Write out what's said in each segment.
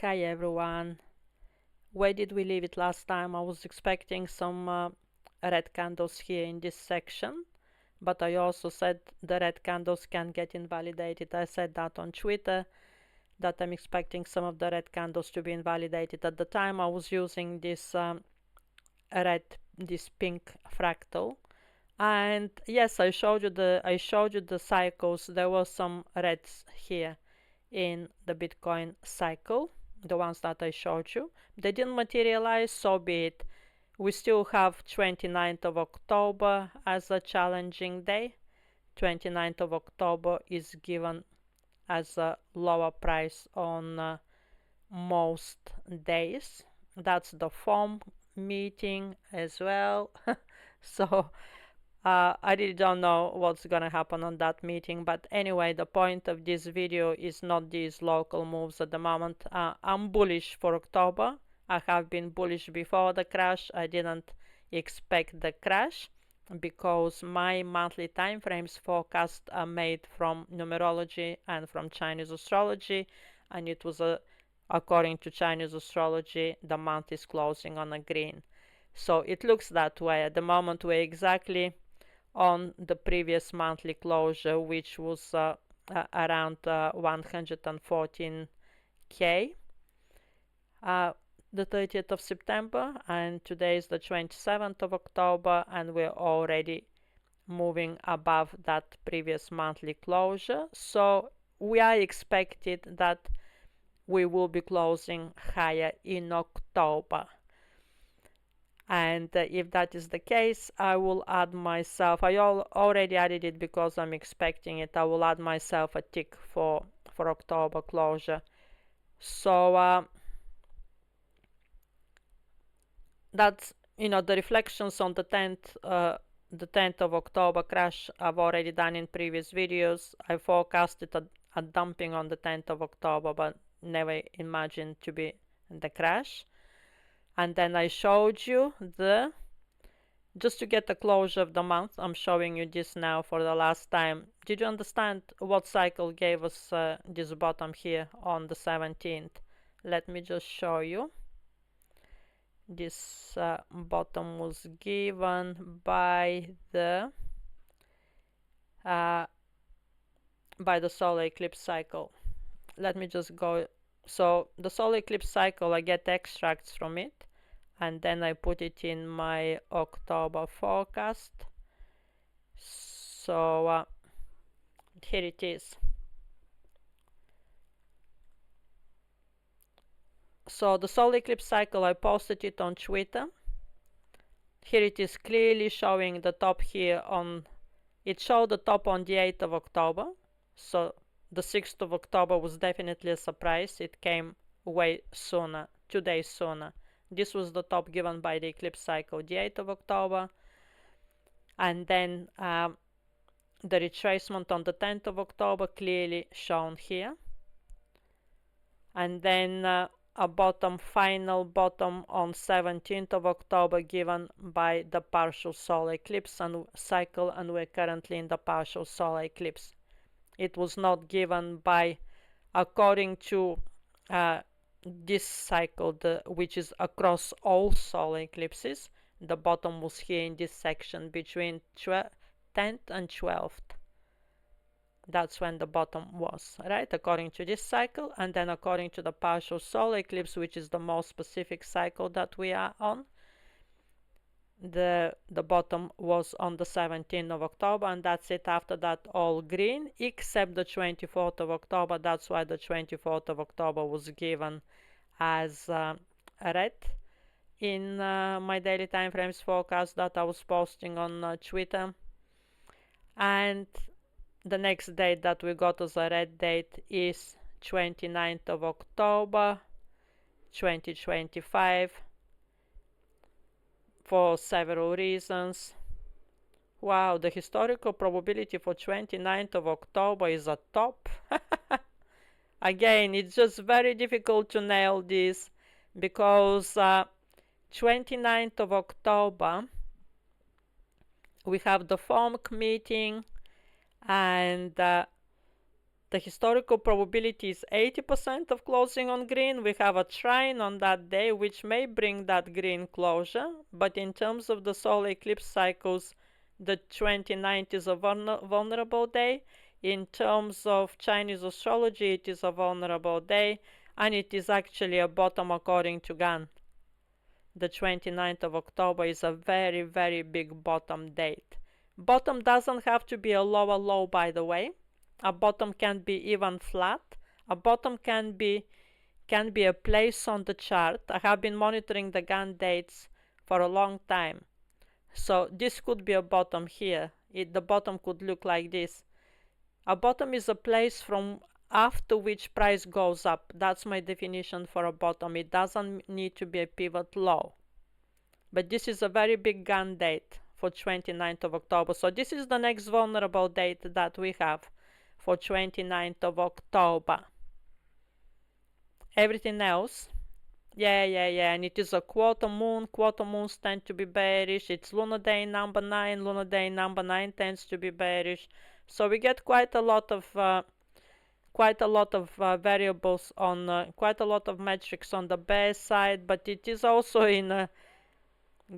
Hi everyone. Where did we leave it last time? I was expecting some red candles here in this section, but I also said the red candles can get invalidated. I said that on Twitter, that I'm expecting some of the red candles to be invalidated. At the time I was using this this pink fractal, and yes, I showed you the cycles. There were some reds here in the Bitcoin cycle, the ones that I showed you. They didn't materialize, so be it. We still have 29th of October as a challenging day. 29th of October is given as a lower price on most days. That's the FOM meeting as well. So I really don't know what's gonna happen on that meeting, but anyway, the point of this video is not these local moves at the moment. I'm bullish for October. I have been bullish before the crash. I didn't expect the crash because my monthly time frames forecast are made from numerology and from Chinese astrology, and it was according to Chinese astrology, the month is closing on a green. So it looks that way. At the moment, we're exactly on the previous monthly closure, which was around 114k, the 30th of September, and today is the 27th of October, and we're already moving above that previous monthly closure. So we are expected that we will be closing higher in October. And if that is the case, I will add myself, I already added it because I'm expecting it. I will add myself a tick for October closure. So that's, the reflections on the 10th of October crash I've already done in previous videos. I forecasted a dumping on the 10th of October, but never imagined to be the crash. And then I showed you just to get the closure of the month. I'm showing you this now for the last time. Did you understand what cycle gave us this bottom here on the 17th? Let me just show you. This bottom was given by the solar eclipse cycle. Let me just go. So the solar eclipse cycle, I get extracts from it, and then I put it in my October forecast. So here it is. So the solar eclipse cycle, I posted it on Twitter. Here it is clearly showing the top here it showed the top on the 8th of October. So the 6th of October was definitely a surprise. It came way sooner, 2 days sooner. This was the top given by the eclipse cycle, the 8th of October. And then the retracement on the 10th of October clearly shown here. And then a final bottom on 17th of October given by the partial solar eclipse and cycle, and we're currently in the partial solar eclipse. It was not given by, according to this cycle, which is across all solar eclipses. The bottom was here in this section between 10th and 12th. That's when the bottom was, right, according to this cycle. And then according to the partial solar eclipse, which is the most specific cycle that we are on, the bottom was on the 17th of October, and that's it. After that, all green except the 24th of October. That's why the 24th of October was given as red in my daily time frames forecast that I was posting on Twitter. And the next date that we got as a red date is 29th of October 2025 for several reasons. Wow, the historical probability for 29th of October is a top. Again, it's just very difficult to nail this because 29th of October we have the FOMC meeting, and the the historical probability is 80% of closing on green. We have a trine on that day, which may bring that green closure. But in terms of the solar eclipse cycles, the 29th is a vulnerable day. In terms of Chinese astrology, it is a vulnerable day, and it is actually a bottom according to Gan. The 29th of October is a very, very big bottom date. Bottom doesn't have to be a lower low, by the way. A bottom can be even flat. A bottom can be a place on the chart. I have been monitoring the Gan dates for a long time. So this could be a bottom here. The bottom could look like this. A bottom is a place from after which price goes up. That's my definition for a bottom. It doesn't need to be a pivot low. But this is a very big Gan date for 29th of October. So this is the next vulnerable date that we have for 29th of October. Everything else, and it is a quarter moon. Quarter moons tend to be bearish. It's lunar day number 9. Lunar day number 9 tends to be bearish. So we get quite a lot of variables on quite a lot of metrics on the bear side, but it is also in a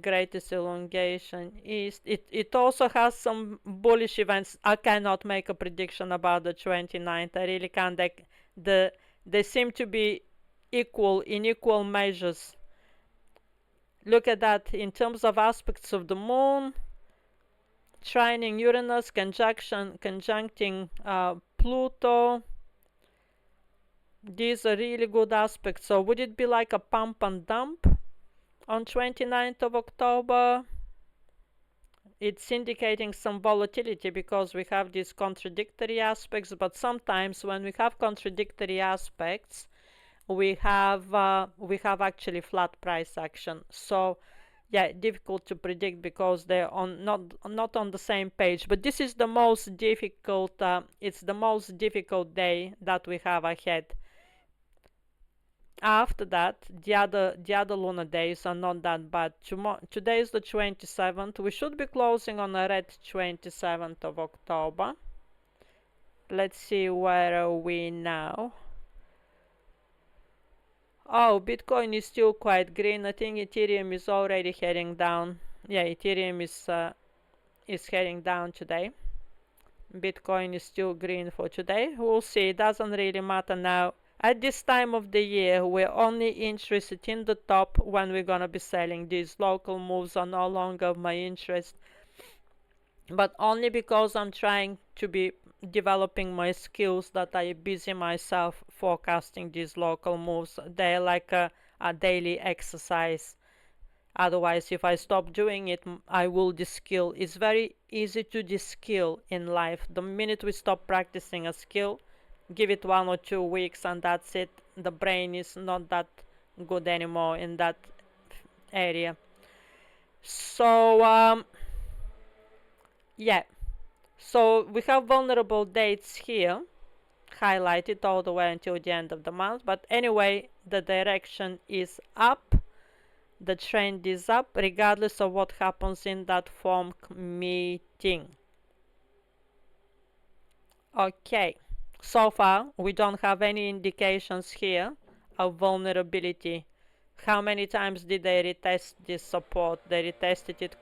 greatest elongation east. It also has some bullish events. I cannot make a prediction about the 29th. I really can't. They seem to be equal in equal measures. Look at that in terms of aspects of the moon. Trining Uranus, conjuncting Pluto. These are really good aspects. So would it be like a pump and dump on 29th of October? It's indicating some volatility because we have these contradictory aspects, but sometimes when we have contradictory aspects, we have actually flat price action. So yeah, difficult to predict because they're not on the same page. But this is the most difficult. It's the most difficult day that we have ahead. After that, the other lunar days are not that bad. Today is the 27th. We should be closing on a red 27th of October. Let's see, where are we now? Oh, Bitcoin is still quite green. I think Ethereum is already heading down. Yeah, Ethereum is heading down today. Bitcoin is still green for today. We'll see. It doesn't really matter now. At this time of the year, we're only interested in the top when we're gonna be selling. These local moves are no longer of my interest, but only because I'm trying to be developing my skills that I busy myself forecasting these local moves. They're like a daily exercise. Otherwise, if I stop doing it, I will de-skill. It's very easy to de-skill in life. The minute we stop practicing a skill, give it 1 or 2 weeks and that's it. The brain is not that good anymore in that area. So yeah, so we have vulnerable dates here highlighted all the way until the end of the month, but anyway, the direction is up. The trend is up regardless of what happens in that FOMC meeting. Okay, so far we don't have any indications here of vulnerability. How many times did they retest this support? They retested it.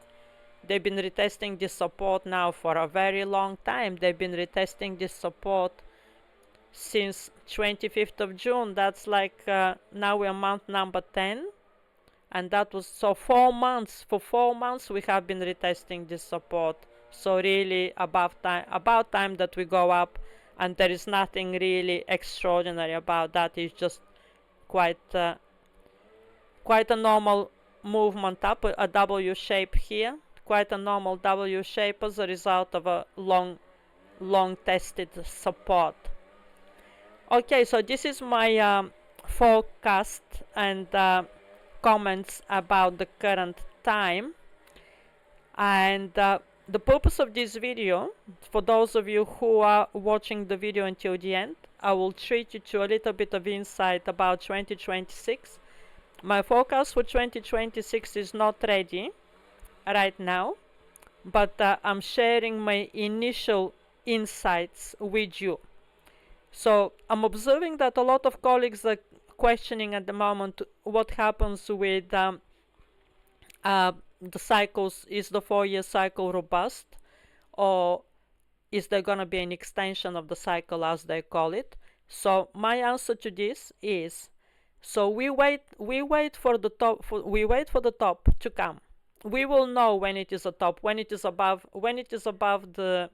They've been retesting this support now for a very long time. They've been retesting this support since 25th of June. That's like now we're month number 10. And that was so 4 months. For 4 months we have been retesting this support. So really about time that we go up, and there is nothing really extraordinary about that. It's just quite a normal movement up, a W shape here. Quite a normal W shape as a result of a long tested support. Okay, so this is my forecast and comments about the current time. And the purpose of this video, for those of you who are watching the video until the end, I will treat you to a little bit of insight about 2026. My forecast for 2026 is not ready right now, but I'm sharing my initial insights with you. So I'm observing that a lot of colleagues are questioning at the moment what happens with the cycles. Is the 4-year cycle robust, or is there going to be an extension of the cycle, as they call it? So my answer to this is, so we wait for the top, we wait for the top to come. We will know when it is a top, when it is above the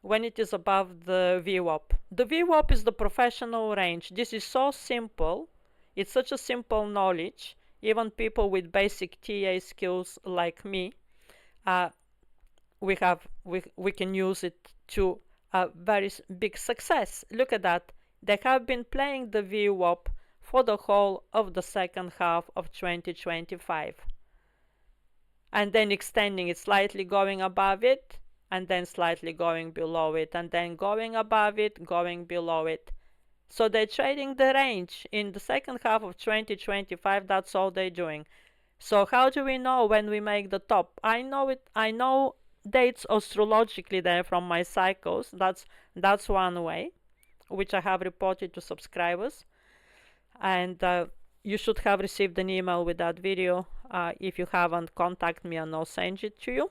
VWAP. The VWAP is the professional range. This is so simple. It's such a simple knowledge. Even people with basic TA skills like me, we can use it to a very big success. Look at that. They have been playing the VWAP for the whole of the second half of 2025. And then extending it, slightly going above it, and then slightly going below it, and then going above it, going below it. So they're trading the range in the second half of 2025. That's all they're doing. So how do we know when we make the top? I know dates astrologically there from my cycles. That's one way, which I have reported to subscribers. And you should have received an email with that video. If you haven't, contact me and I'll send it to you.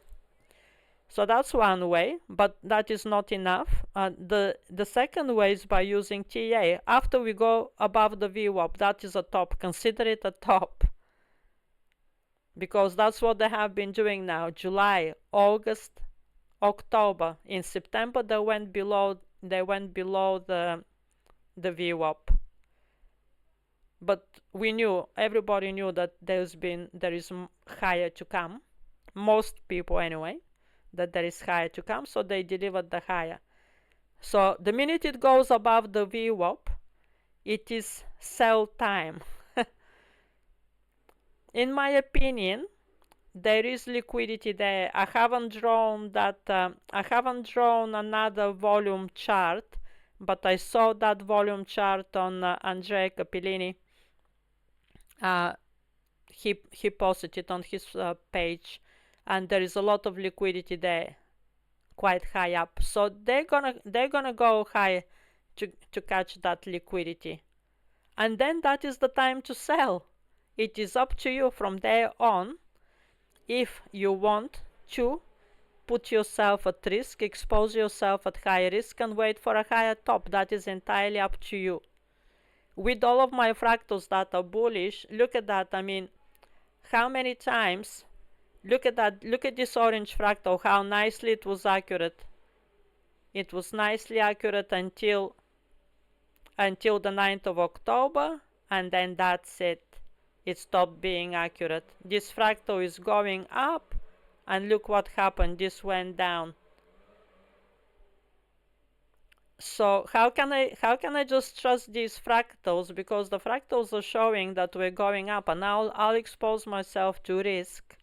So that's one way, but that is not enough. The second way is by using TA. After we go above the VWAP, that is a top. Consider it a top, because that's what they have been doing now. July, August, October. In September, they went below the VWAP. But everybody knew that there is higher to come. Most people anyway, that there is higher to come, so they delivered the higher. So the minute it goes above the VWAP, it is sell time. In my opinion, there is liquidity there. I haven't drawn another volume chart, but I saw that volume chart on Andrea Capellini. He posted it on his page, and there is a lot of liquidity there, quite high up. So they're gonna go high to catch that liquidity, and then that is the time to sell. It is up to you from there on. If you want to put yourself at risk, expose yourself at high risk, and wait for a higher top, that is entirely up to you. With all of my fractals that are bullish, look at that. I mean, how many times, look at that, look at this orange fractal, how nicely it was accurate. It was nicely accurate until the 9th of October, and then that's it. It stopped being accurate. This fractal is going up, and look what happened. This went down. So how can I just trust these fractals? Because the fractals are showing that we're going up, and now I'll expose myself to risk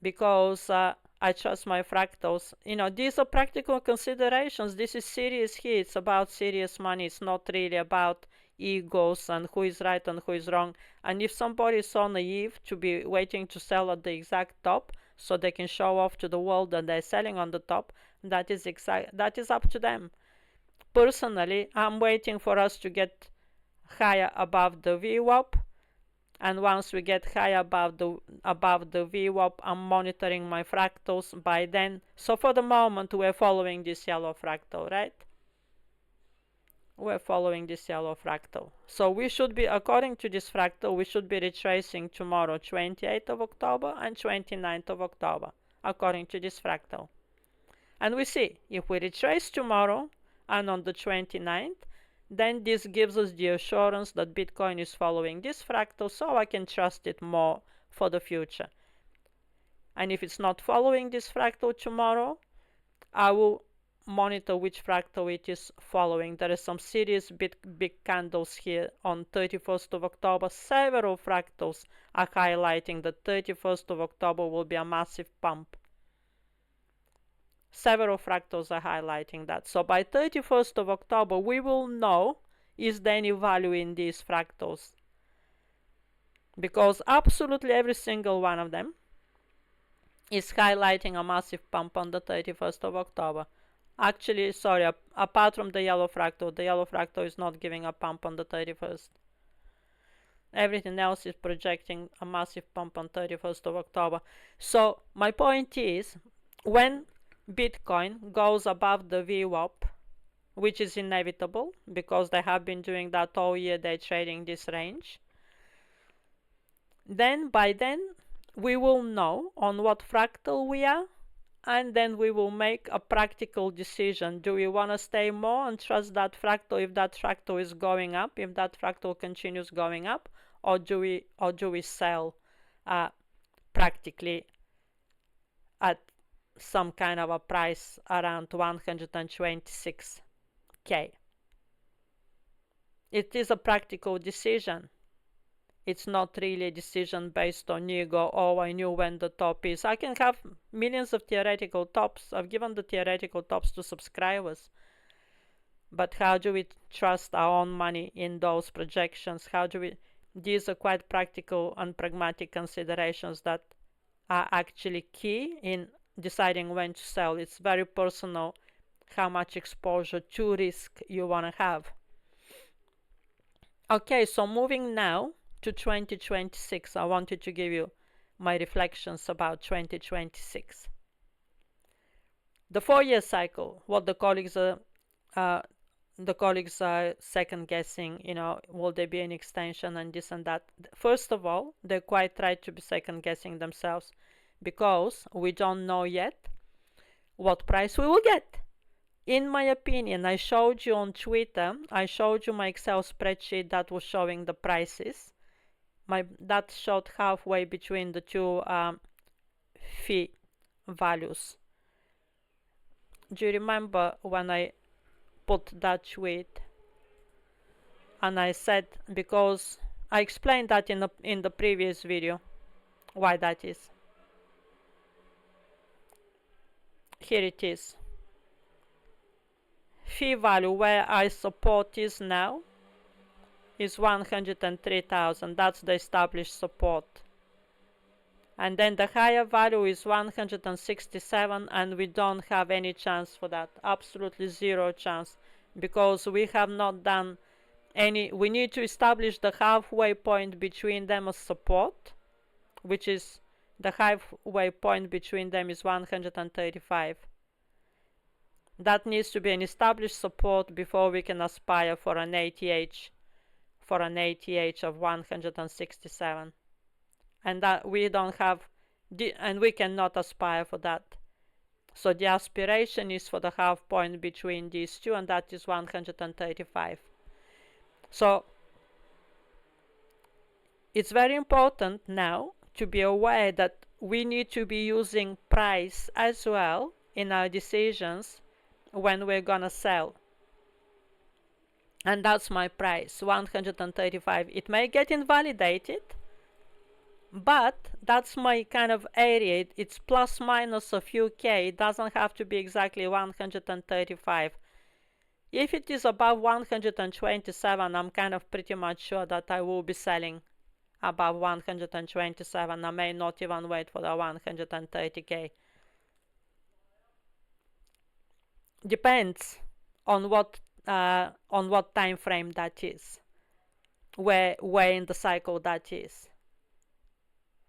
because I trust my fractals. These are practical considerations. This is serious here. It's about serious money. It's not really about egos and who is right and who is wrong. And if somebody is so naive to be waiting to sell at the exact top so they can show off to the world that they're selling on the top, that is up to them. Personally, I'm waiting for us to get higher above the VWAP, and once we get higher above the VWAP, I'm monitoring my fractals by then. So for the moment, we're following this yellow fractal, right? We're following this yellow fractal. So we should be, according to this fractal, we should be retracing tomorrow, 28th of October and 29th of October, according to this fractal. And we see, if we retrace tomorrow and on the 29th, then this gives us the assurance that Bitcoin is following this fractal, so I can trust it more for the future. And if it's not following this fractal tomorrow, I will monitor which fractal it is following. There are some serious big candles here on 31st of October. Several fractals are highlighting that 31st of October will be a massive pump. Several fractals are highlighting that. So by 31st of October, we will know is there any value in these fractals. Because absolutely every single one of them is highlighting a massive pump on the 31st of October. Actually, sorry, apart from the yellow fractal is not giving a pump on the 31st. Everything else is projecting a massive pump on 31st of October. So my point is, when Bitcoin goes above the VWAP, which is inevitable because they have been doing that all year, they're trading this range, then by then we will know on what fractal we are, and then we will make a practical decision. Do we want to stay more and trust that fractal if that fractal is going up, if that fractal continues going up, or do we sell practically at some kind of a price around 126k? It is a practical decision. It's not really a decision based on ego. Oh, I knew when the top is. I can have millions of theoretical tops. I've given the theoretical tops to subscribers. But how do we trust our own money in those projections? These are quite practical and pragmatic considerations that are actually key in deciding when to sell. It's very personal how much exposure to risk you want to have. Okay, so moving now to 2026, I wanted to give you my reflections about 2026. The 4-year cycle, what the colleagues are second guessing, will there be an extension and this and that. First of all, they quite right to be second guessing themselves because we don't know yet what price we will get. In my opinion, I showed you on Twitter, I showed you my Excel spreadsheet that was showing the prices. That showed halfway between the two fee values. Do you remember when I put that tweet and I said, because I explained that in the previous video why that is. Here it is. Fee value where I support is now is 103,000. That's the established support. And then the higher value is 167, and we don't have any chance for that. Absolutely zero chance, because we have not done any. We need to establish the halfway point between them as support, which is the halfway point between them is 135. That needs to be an established support before we can aspire for an ATH of 167. And that we don't have, and we cannot aspire for that. So the aspiration is for the half point between these two, and that is 135. So it's very important now to be aware that we need to be using price as well in our decisions when we're gonna sell. And that's my price, 135. It may get invalidated, but that's my kind of area. It's plus minus a few K. It doesn't have to be exactly 135. If it is above 127, I'm kind of pretty much sure that I will be selling above 127. I may not even wait for the 130K. Depends on what time frame that is, where in the cycle that is.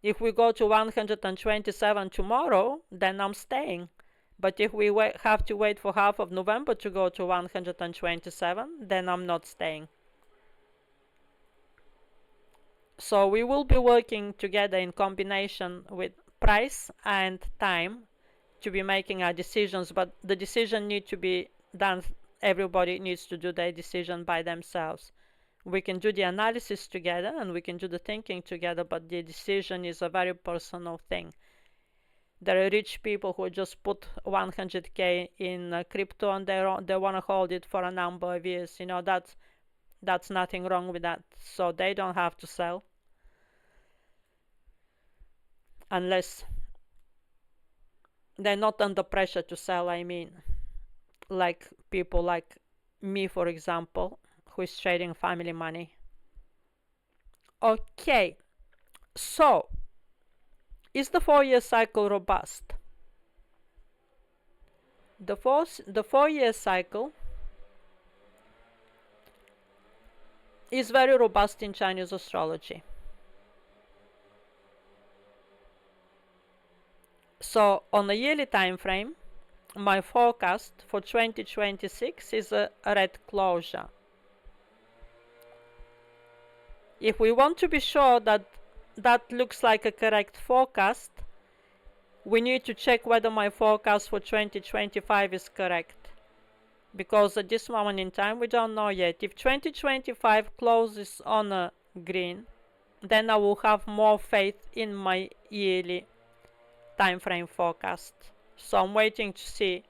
If we go to 127 tomorrow, then I'm staying. But if we have to wait for half of November to go to 127, then I'm not staying. So we will be working together in combination with price and time to be making our decisions, but the decision needs to be done. Everybody needs to do their decision by themselves. We can do the analysis together and we can do the thinking together, but the decision is a very personal thing. There are rich people who just put 100K in crypto and they want to hold it for a number of years. That's nothing wrong with that. So they don't have to sell unless they're not under pressure to sell. I mean, like people like me, for example, who is trading family money. Okay, so is the 4-year cycle robust? The 4-year cycle is very robust in Chinese astrology. So on a yearly time frame, my forecast for 2026 is a red closure. If we want to be sure that that looks like a correct forecast, we need to check whether my forecast for 2025 is correct. Because at this moment in time, we don't know yet. If 2025 closes on a green, then I will have more faith in my yearly time frame forecast. So I'm waiting to see,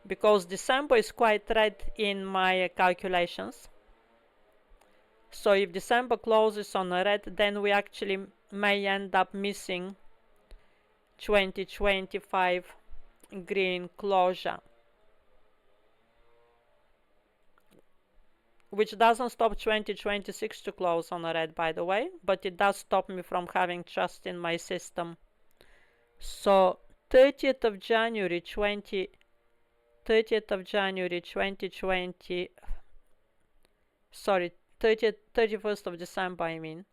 because December is quite red in my calculations. So if December closes on a red, then we actually may end up missing 2025 green closure, which doesn't stop 2026 to close on a red, by the way, but it does stop me from having trust in my system. So 30th of January 2020, sorry, 31st of December, I mean,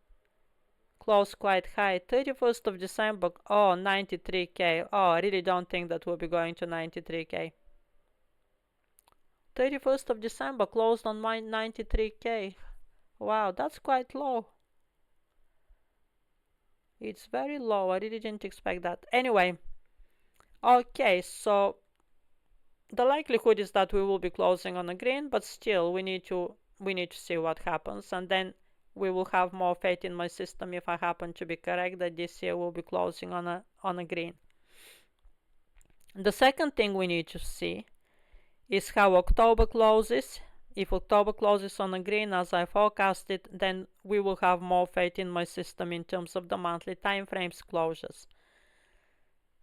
close quite high. 31st of December, oh, 93k. Oh, I really don't think that we'll be going to 93k. 31st of December closed on my 93k. Wow, that's quite low. It's very low. I really didn't expect that. Anyway, okay, so the likelihood is that we will be closing on a green, but still we need to see what happens, and then we will have more faith in my system if I happen to be correct that this year will be closing on a green. The second thing we need to see is how October closes. If October closes on a green as I forecasted, then we will have more faith in my system in terms of the monthly time frames closures.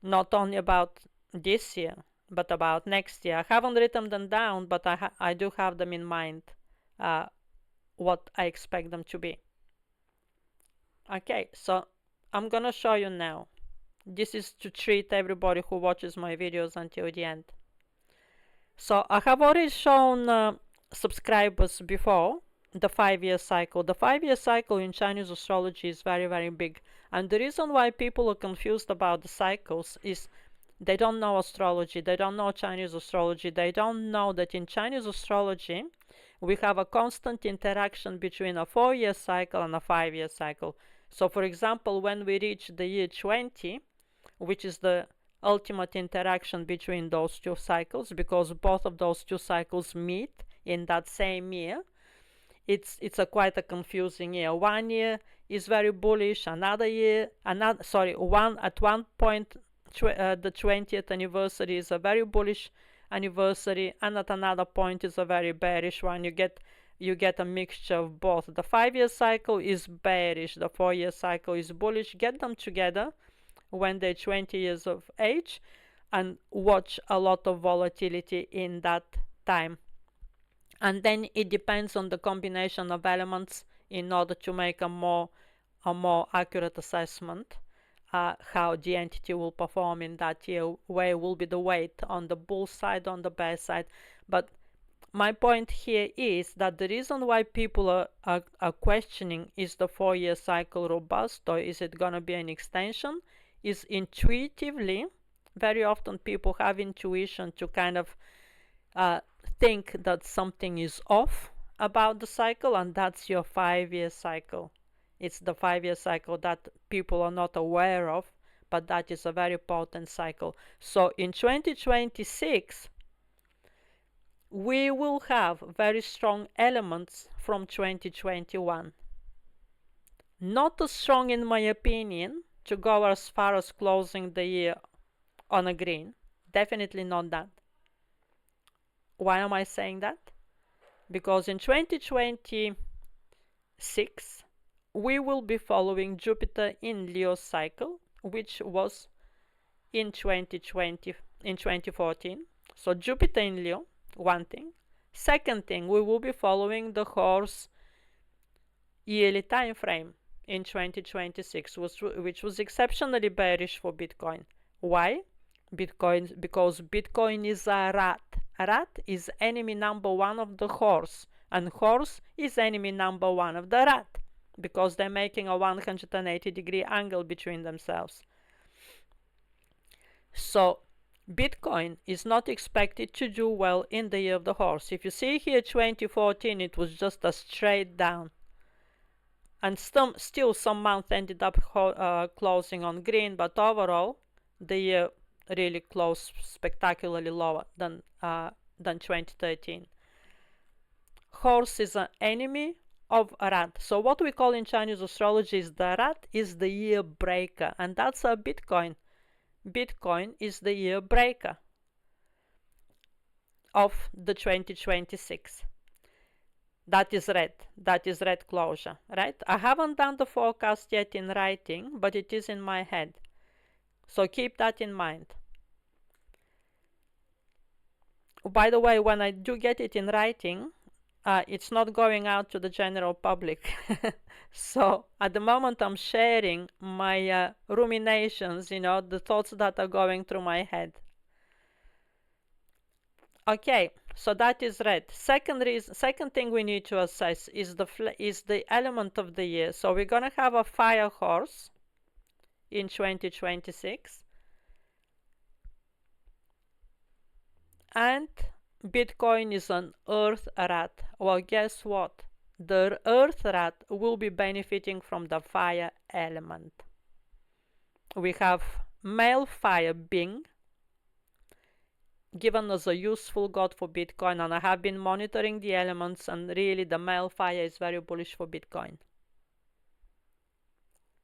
Not only about this year, but about next year. I haven't written them down, but I do have them in mind, what I expect them to be. Okay, so I'm gonna show you now. This is to treat everybody who watches my videos until the end. So I have already shown subscribers before the 5-year cycle. The 5-year cycle in Chinese astrology is very, very big. And the reason why people are confused about the cycles is they don't know astrology. They don't know Chinese astrology. They don't know that in Chinese astrology, we have a constant interaction between a 4-year cycle and a 5-year cycle. So for example, when we reach the year 20, which is the ultimate interaction between those two cycles, because both of those two cycles meet in that same year, it's quite a confusing year. One year is very bullish, at one point the 20th anniversary is a very bullish anniversary, and at another point is a very bearish one. You get a mixture of both. The 5-year cycle is bearish, the 4-year cycle is bullish. Get them together when they're 20 years of age and watch a lot of volatility in that time. And then it depends on the combination of elements in order to make a more accurate assessment how the entity will perform in that year, where will be the weight on the bull side, on the bear side. But my point here is that the reason why people are questioning, is the 4-year cycle robust or is it going to be an extension, is intuitively, very often people have intuition to kind of think that something is off about the cycle, and that's your 5-year cycle. It's the 5-year cycle that people are not aware of, but that is a very potent cycle. So in 2026, we will have very strong elements from 2021. Not as strong, in my opinion, to go as far as closing the year on a green. Definitely not that. Why am I saying that? Because in 2026, we will be following Jupiter in Leo cycle, which was in 2014. So Jupiter in Leo, one thing. Second thing, we will be following the horse yearly time frame in 2026, which was exceptionally bearish for Bitcoin. Why? Bitcoin, because Bitcoin is a rat. A rat is enemy number one of the horse, and horse is enemy number one of the rat, because they're making a 180-degree angle between themselves. So Bitcoin is not expected to do well in the year of the horse. If you see here 2014, it was just a straight down, and still some months ended up closing on green, but overall the year really closed spectacularly lower than 2013. Horse is an enemy of a rat. So what we call in Chinese astrology is the rat is the year breaker, and that's a Bitcoin. Bitcoin is the year breaker of the 2026. That is red. That is red closure, right? I haven't done the forecast yet in writing, but it is in my head. So keep that in mind. By the way, when I do get it in writing, it's not going out to the general public. So at the moment I'm sharing my ruminations, the thoughts that are going through my head. Okay, so that is red. Second thing we need to assess is the element of the year. So we're gonna have a fire horse in 2026, and Bitcoin is an earth rat. Well, guess what? The earth rat will be benefiting from the fire element. We have male fire Bing, given as a useful god for Bitcoin, and I have been monitoring the elements, and really the male fire is very bullish for Bitcoin.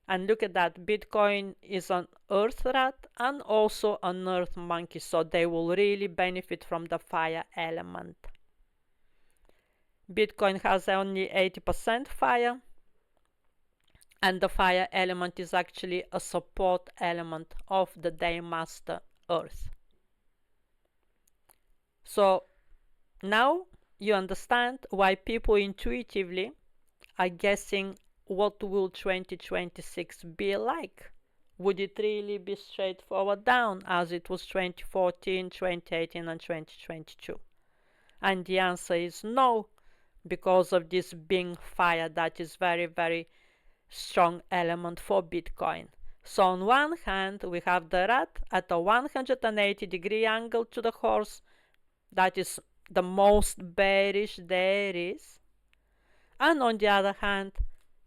And look at that, Bitcoin is an earth rat and also an earth monkey, so they will really benefit from the fire element. Bitcoin has only 80% fire, and the fire element is actually a support element of the Day Master Earth. So now you understand why people intuitively are guessing what will 2026 be like. Would it really be straightforward down as it was 2014, 2018, and 2022? And the answer is no, because of this Bing fire that is very, very strong element for Bitcoin. So on one hand, we have the rat at a 180-degree angle to the horse. That is the most bearish there is. And on the other hand,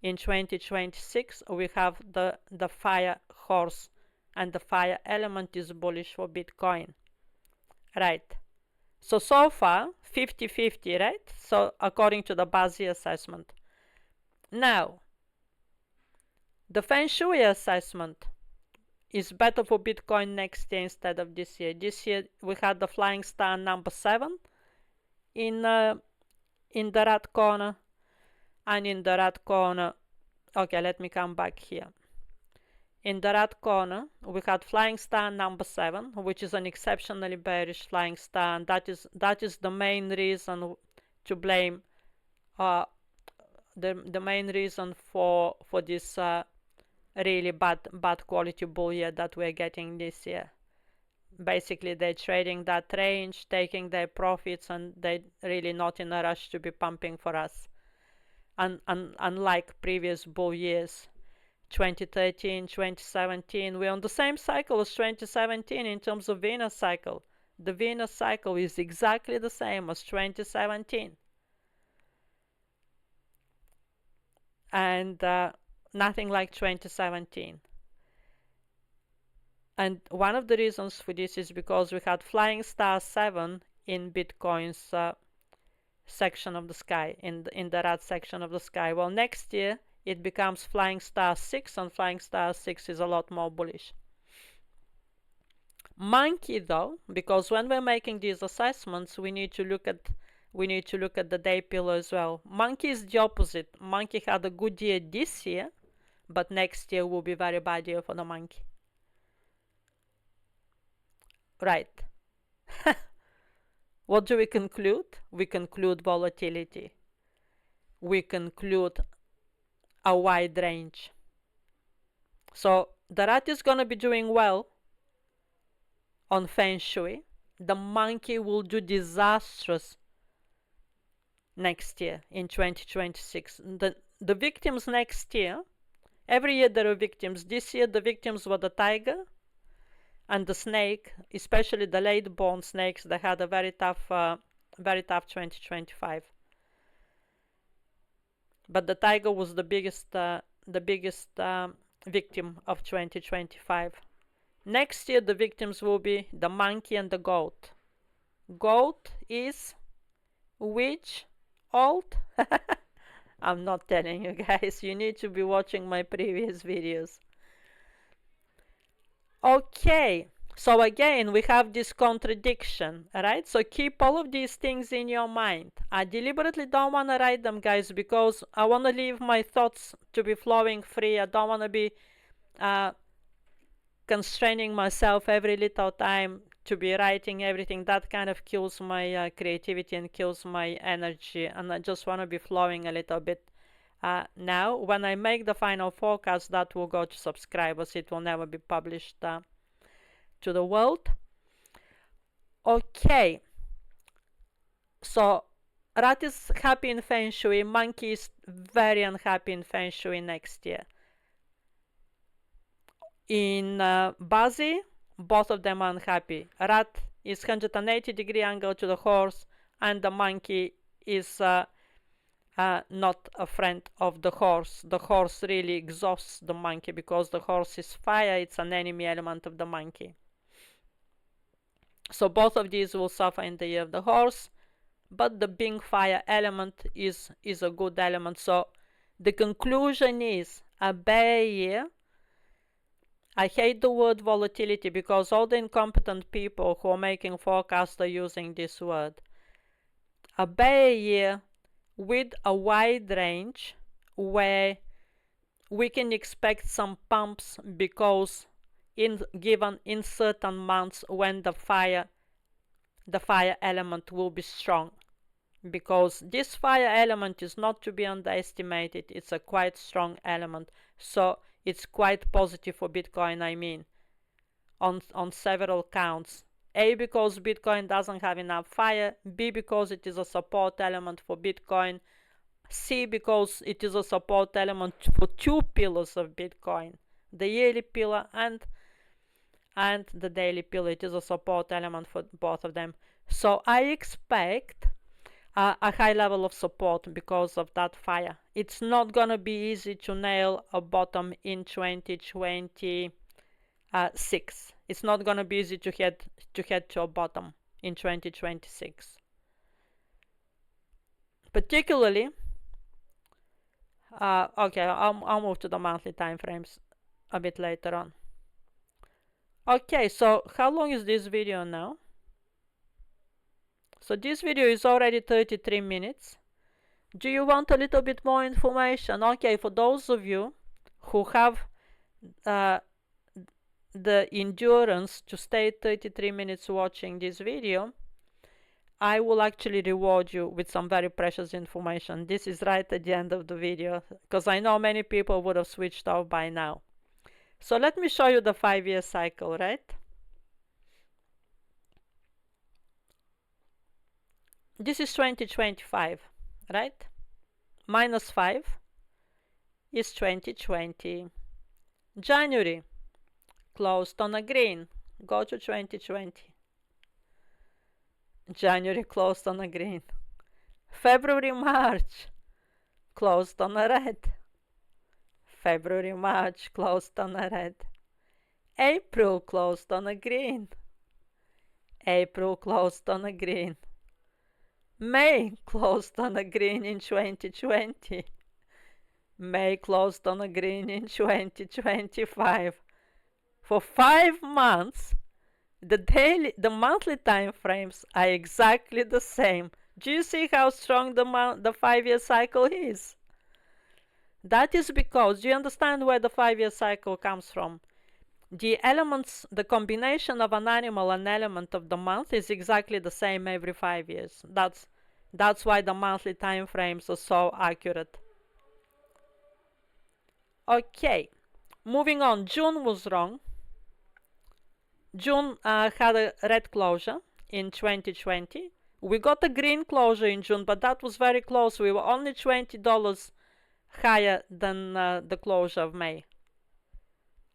in 2026, we have the fire horse, and the fire element is bullish for Bitcoin. Right. So far, 50-50, right? So according to the Bazi assessment. Now, the Feng Shui assessment is better for Bitcoin next year instead of this year. This year we had the flying star number 7 in the rat corner, and in the rat corner, okay, let me come back here. In the rat corner we had flying star number 7, which is an exceptionally bearish flying star, and that is the main reason to blame, the main reason for this really bad quality bull year that we're getting this year. Basically they're trading that range, taking their profits, and they're really not in a rush to be pumping for us. And unlike previous bull years, 2013, 2017, we're on the same cycle as 2017 in terms of Venus cycle. The Venus cycle is exactly the same as 2017. And nothing like 2017. And one of the reasons for this is because we had flying star 7 in Bitcoin's section of the sky, in the rat section of the sky. Well, next year it becomes flying star 6, and flying star 6 is a lot more bullish. Monkey though, because when we're making these assessments, we need to look at the day pillar as well. Monkey is the opposite. Monkey had a good year this year, but next year will be very bad year for the monkey. Right. What do we conclude? We conclude volatility. We conclude a wide range. So the rat is going to be doing well on Feng Shui, the monkey will do disastrous next year in 2026. The victims next year, every year there are victims. This year the victims were the tiger and the snake, especially the late-born snakes. They had a very tough 2025. But the tiger was the biggest victim of 2025. Next year the victims will be the monkey and the goat. Goat is which old? I'm not telling you guys, you need to be watching my previous videos. Okay, so again we have this contradiction, right? So keep all of these things in your mind. I deliberately don't want to write them, guys, because I want to leave my thoughts to be flowing free. I don't want to be constraining myself every little time to be writing everything. That kind of kills my creativity and kills my energy, and I just want to be flowing a little bit. Now when I make the final forecast, that will go to subscribers. It will never be published to the world. Okay, so rat is happy in Feng Shui, monkey is very unhappy in Feng Shui next year. In Bazi, both of them are unhappy. Rat is 180-degree angle to the horse, and the monkey is not a friend of the horse. The horse really exhausts the monkey because the horse is fire. It's an enemy element of the monkey. So both of these will suffer in the year of the horse, but the being fire element is a good element. So the conclusion is a bear year. I hate the word volatility because all the incompetent people who are making forecasts are using this word. A bear year with a wide range where we can expect some pumps because given in certain months when the fire element will be strong, because this fire element is not to be underestimated. It's a quite strong element, so it's quite positive for Bitcoin. I mean, on several counts. A, because Bitcoin doesn't have enough fire. B, because it is a support element for Bitcoin. C, because it is a support element for two pillars of Bitcoin, the yearly pillar and the daily pillar. It is a support element for both of them. So I expect a high level of support because of that fire. It's not gonna be easy to nail a bottom in 2026. It's not gonna be easy to head to a bottom in 2026. Particularly, okay, I'll move to the monthly time frames a bit later on. Okay, so how long is this video now? So this video is already 33 minutes. Do you want a little bit more information? Okay, for those of you who have the endurance to stay 33 minutes watching this video, I will actually reward you with some very precious information. This is right at the end of the video, because I know many people would have switched off by now. So let me show you the 5-year cycle, right? This is 2025, right? -5 is 2020. January, closed on a green. Go to 2020. January closed on a green. February, March, closed on a red. February, March, closed on a red. April, closed on a green. April, closed on a green. May, closed on a green in 2020. May, closed on a green in 2025. For 5 months, the monthly time frames are exactly the same. Do you see how strong the 5-year cycle is? That is because, do you understand where the 5-year cycle comes from? The elements, the combination of an animal and element of the month is exactly the same every 5 years. That's why the monthly time frames are so accurate. Okay, moving on. June was wrong. June had a red closure in 2020. We got a green closure in June, but that was very close. We were only $20 higher than the closure of May.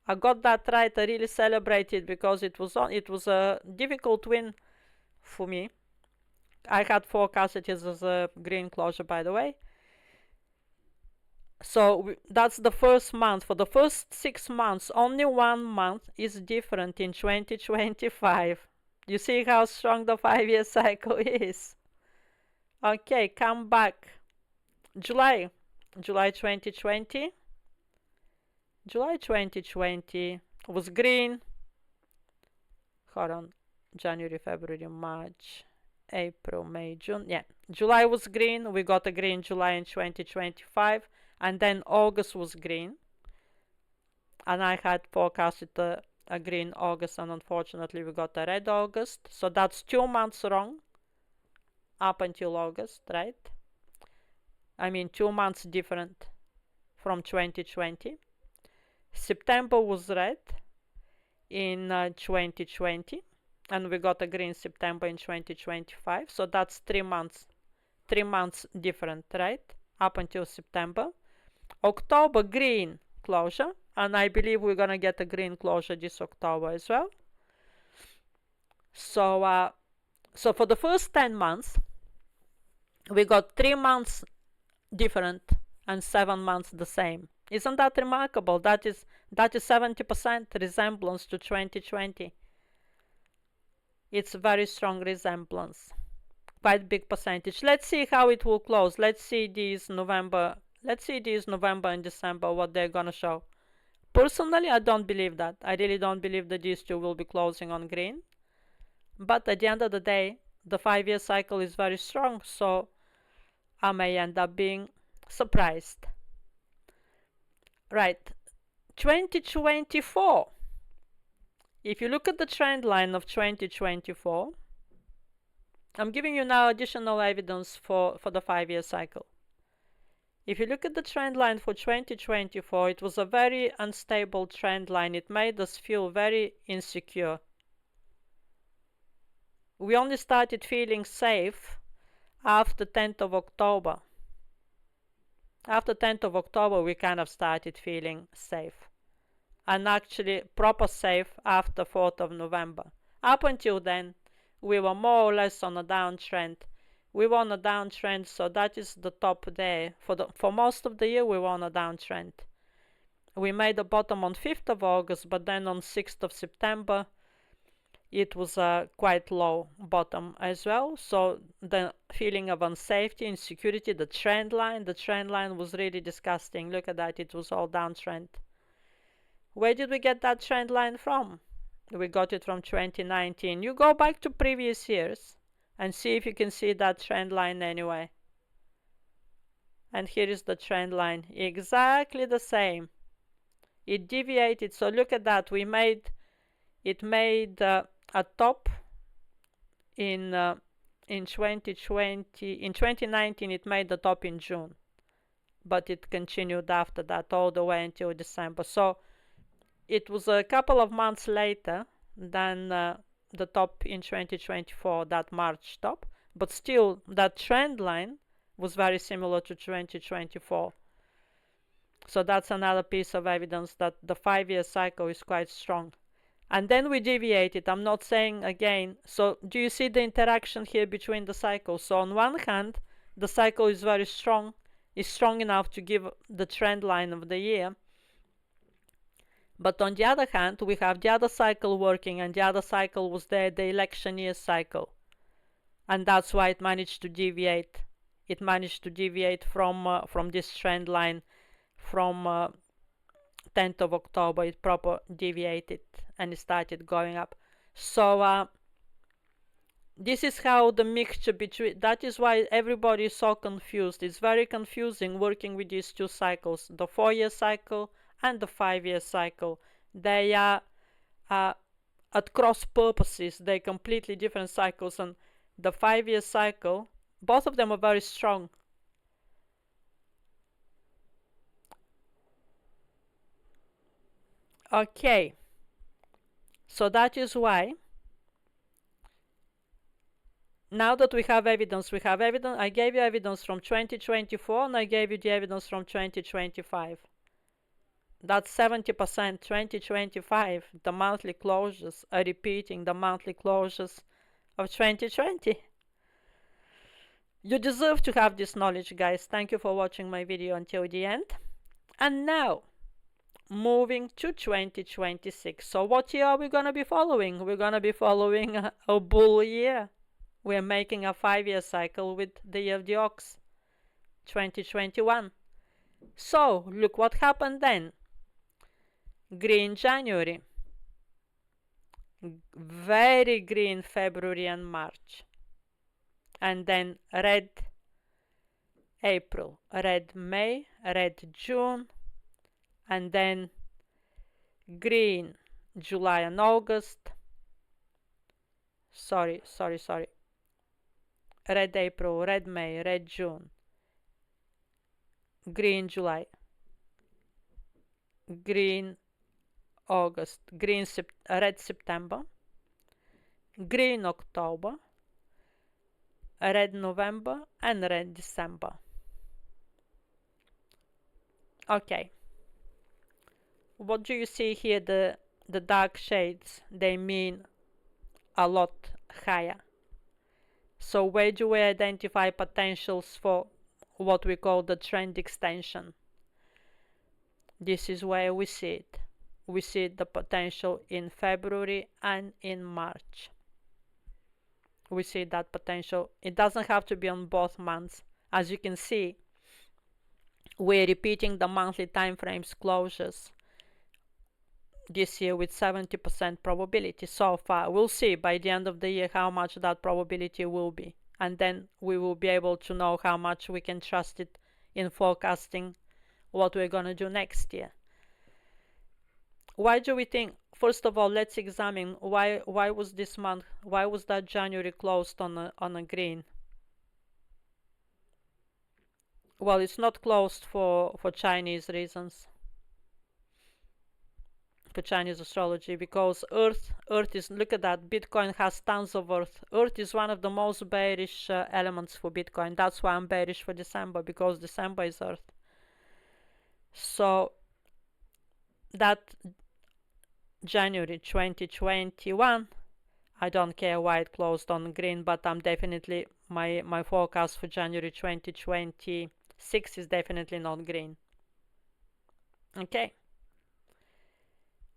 I got that right. I really celebrated because it was a difficult win for me. I had forecasted it as a green closure, by the way. So that's the first month. For the first 6 months, only 1 month is different in 2025. You see how strong the 5-year cycle is. Okay, come back. July 2020. July 2020 was green. Hold on. January, February, March, April, May, June. Yeah, July was green. We got a green July in 2025. And then August was green. And I had forecasted a green August, and unfortunately we got a red August. So that's 2 months wrong up until August, right? I mean 2 months different from 2020. September was red in 2020, and we got a green September in 2025. So that's 3 months different, right? Up until September. October green closure, and I believe we're gonna get a green closure this October as well. So so for the first 10 months we got 3 months different and 7 months the same. Isn't that remarkable? That is 70% resemblance to 2020. It's very strong resemblance, quite big percentage. Let's see how it will close. Let's see these November and December, what they're gonna show. Personally, I don't believe that. I really don't believe that these two will be closing on green. But at the end of the day, the 5-year cycle is very strong, so I may end up being surprised. Right, 2024. If you look at the trend line of 2024, I'm giving you now additional evidence for the 5-year cycle. If you look at the trend line for 2024, it was a very unstable trend line. It made us feel very insecure. We only started feeling safe after 10th of October. After 10th of October, we kind of started feeling safe. And actually proper safe after 4th of November. Up until then, we were more or less on a downtrend. We were on a downtrend, so that is the top there. For most of the year, we were on a downtrend. We made a bottom on 5th of August, but then on 6th of September, it was a quite low bottom as well. So the feeling of unsafety, insecurity, the trend line was really disgusting. Look at that, it was all downtrend. Where did we get that trend line from? We got it from 2019. You go back to previous years and see if you can see that trend line anyway. And here is the trend line, exactly the same. It deviated, so look at that. It made a top in 2020. In 2019, it made the top in June, but it continued after that all the way until December. So it was a couple of months later than the top in 2024, that March top, but still that trend line was very similar to 2024. So that's another piece of evidence that the 5-year cycle is quite strong. And then we deviated. I'm not saying again. So do you see the interaction here between the cycles? So on one hand, the cycle is very strong, is strong enough to give the trend line of the year. But on the other hand, we have the other cycle working, and the other cycle was the election year cycle. And that's why it managed to deviate. It managed to deviate from this trend line from 10th of October. It proper deviated and it started going up. So this is how the mixture between, that is why everybody is so confused. It's very confusing working with these two cycles, the 4-year cycle and the 5-year cycle. They are at cross purposes. They're completely different cycles, and the 5-year cycle, both of them are very strong. Okay, So that is why, now that we have evidence, I gave you evidence from 2024 and I gave you the evidence from 2025. That's 70% 2025. The monthly closures are repeating the monthly closures of 2020. You deserve to have this knowledge, guys. Thank you for watching my video until the end. And now, moving to 2026. So what year are we going to be following? We're going to be following a bull year. We're making a 5-year cycle with the year of the ox, 2021. So, look what happened then. Green January. Very green February and March. And then red April, red May, red June, and then green July and August. Sorry. Red April, red May, red June, green July, green August, red September, green October, red November, and red December. Okay. What do you see here? The dark shades, they mean a lot higher. So where do we identify potentials for what we call the trend extension? This is where we see it. We see the potential in February and in March. We see that potential. It doesn't have to be on both months. As you can see, we're repeating the monthly time frames closures this year with 70% probability so far. We'll see by the end of the year how much that probability will be, and then we will be able to know how much we can trust it in forecasting what we're going to do next year. Why do we think? First of all, let's examine why was this month, why was that January closed on a green? Well, it's not closed for Chinese reasons, for Chinese astrology, because Earth is, look at that, Bitcoin has tons of Earth. Earth is one of the most bearish elements for Bitcoin. That's why I'm bearish for December, because December is Earth. So that January 2021, I don't care why it closed on green, but I'm definitely, my forecast for January 2026 is definitely not green. Okay.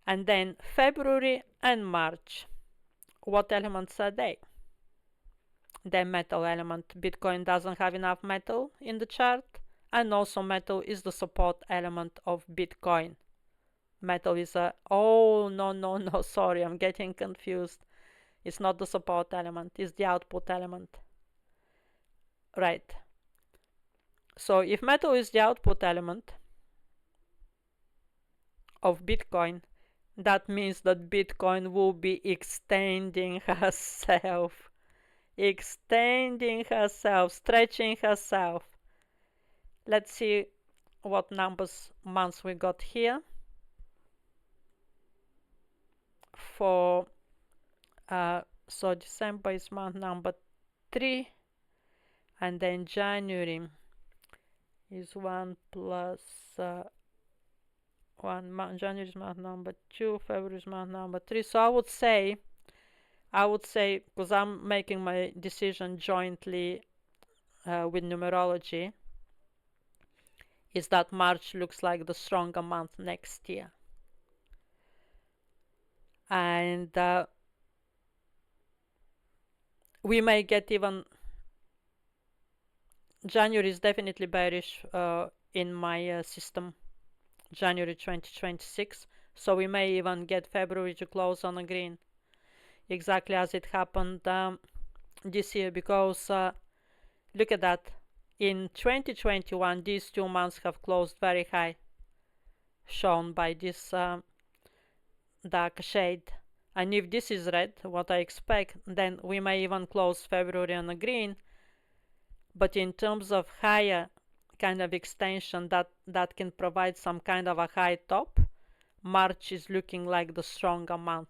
And then February and March, what elements are they? They're metal element. Bitcoin doesn't have enough metal in the chart, and also metal is the support element of Bitcoin. Metal is oh, no, sorry, I'm getting confused. It's not the support element, it's the output element. Right. So if metal is the output element of Bitcoin, that means that Bitcoin will be extending herself, stretching herself. Let's see what months we got here. For so December is month number 3, and then January is 1 plus 1. January is month number 2, February is month number 3. So I would say, because I'm making my decision jointly with numerology, is that March looks like the stronger month next year. And we may get even, January is definitely bearish in my system, January 2026, so we may even get February to close on a green, exactly as it happened this year, because look at that, in 2021 these 2 months have closed very high, shown by this dark shade. And if this is red, what I expect, then we may even close February on a green. But in terms of higher kind of extension that can provide some kind of a high top, March is looking like the stronger month.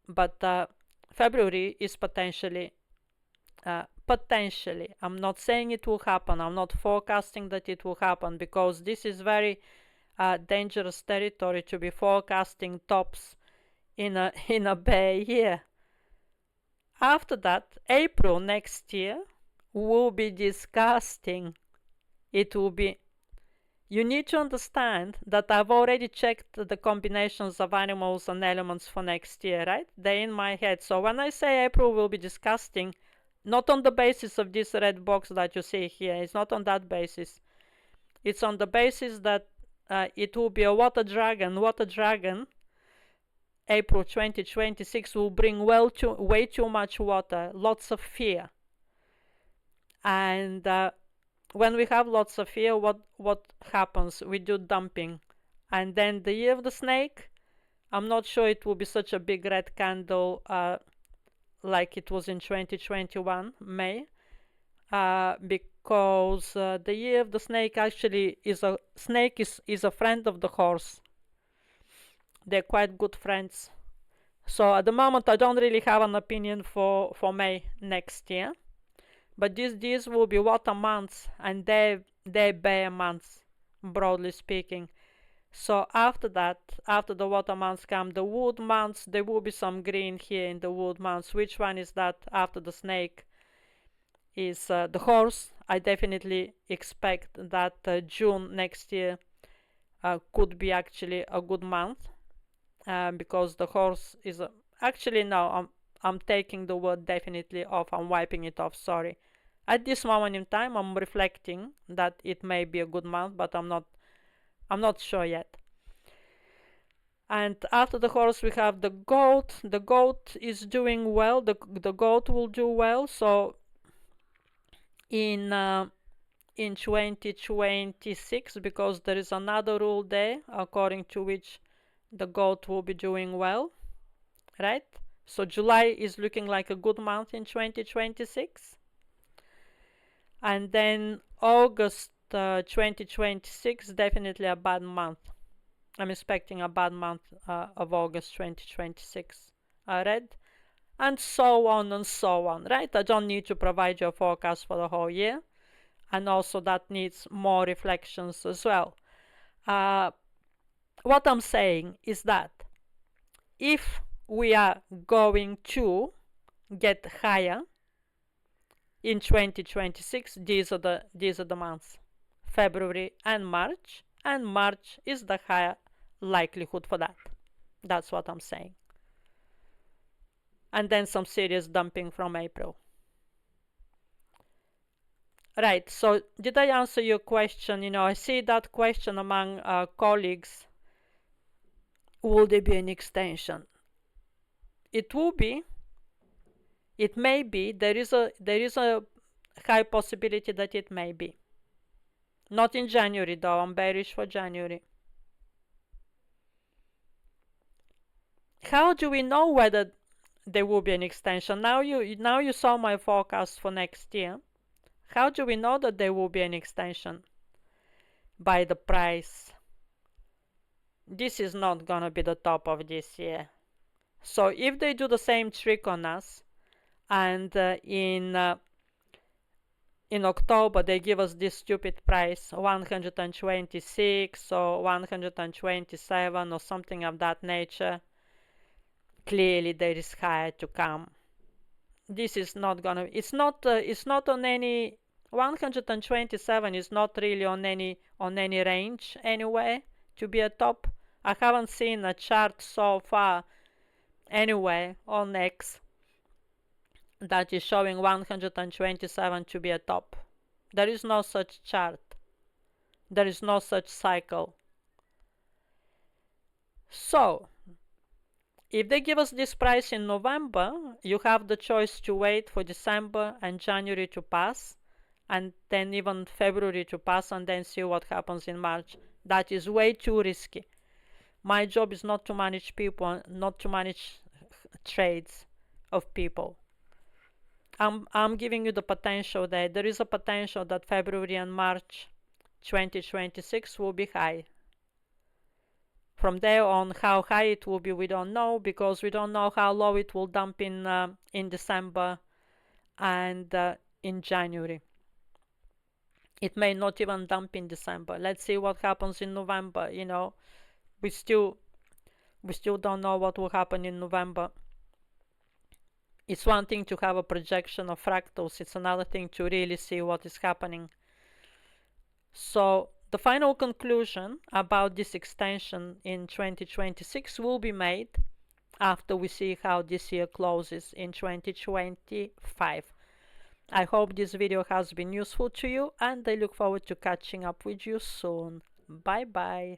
but February is potentially, I'm not saying it will happen, I'm not forecasting that it will happen, because this is very dangerous territory to be forecasting tops in a in a bad year. After that, April next year will be disgusting. It will be. You need to understand that I've already checked the combinations of animals and elements for next year, right? They're in my head. So when I say April will be disgusting, not on the basis of this red box that you see here, it's not on that basis. It's on the basis that it will be a water dragon. Water dragon, April 2026, will bring way too much water, lots of fear. And when we have lots of fear, what happens? We do dumping. And then the year of the snake, I'm not sure it will be such a big red candle like it was in 2021 May, because the year of the snake actually is a snake is a friend of the horse. They're quite good friends. So at the moment I don't really have an opinion for May next year. But these will be water months, and they're bare months, broadly speaking. So after that, after the water months come the wood months. There will be some green here in the wood months. Which one is that after the snake? Is the horse. I definitely expect that June next year could be actually a good month, because the horse is actually, no, I'm taking the word definitely off. I'm wiping it off, sorry. At this moment in time, I'm reflecting that it may be a good month, but I'm not sure yet. And after the horse, we have the goat. The goat is doing well. The goat will do well. So in 2026, because there is another rule there according to which the goat will be doing well, right? So July is looking like a good month in 2026. And then August 2026, definitely a bad month. I'm expecting a bad month of August 2026. Red, and so on and so on, right? I don't need to provide you a forecast for the whole year, and also that needs more reflections as well. What I'm saying is that if we are going to get higher in 2026, these are the months, February and March is the higher likelihood for that. That's what I'm saying. And then some serious dumping from April. Right, so did I answer your question? I see that question among colleagues. Will there be an extension? It will be. It may be. There is a high possibility that it may be. Not in January though. I'm bearish for January. How do we know whether there will be an extension? Now you saw my forecast for next year. How do we know that there will be an extension? By the price. This is not gonna be the top of this year. So if they do the same trick on us, and in October they give us this stupid price 126 or 127 or something of that nature, clearly there is higher to come. This is not gonna, it's not on any, 127 is not really on any range anyway to be a top. I haven't seen a chart so far anyway on X that is showing 127 to be a top. There is no such chart. There is no such cycle. So if they give us this price in November, you have the choice to wait for December and January to pass, and then even February to pass, and then see what happens in March. That is way too risky. My job is not to manage people, not to manage trades of people. I'm giving you the potential that there is a potential that February and March 2026 will be high From there on, how high it will be, we don't know, because we don't know how low it will dump in December and in January. It may not even dump in December. Let's see what happens in November. You know, we still don't know what will happen in November. It's one thing to have a projection of fractals, it's another thing to really see what is happening. So the final conclusion about this extension in 2026 will be made after we see how this year closes in 2025. I hope this video has been useful to you, and I look forward to catching up with you soon. Bye bye.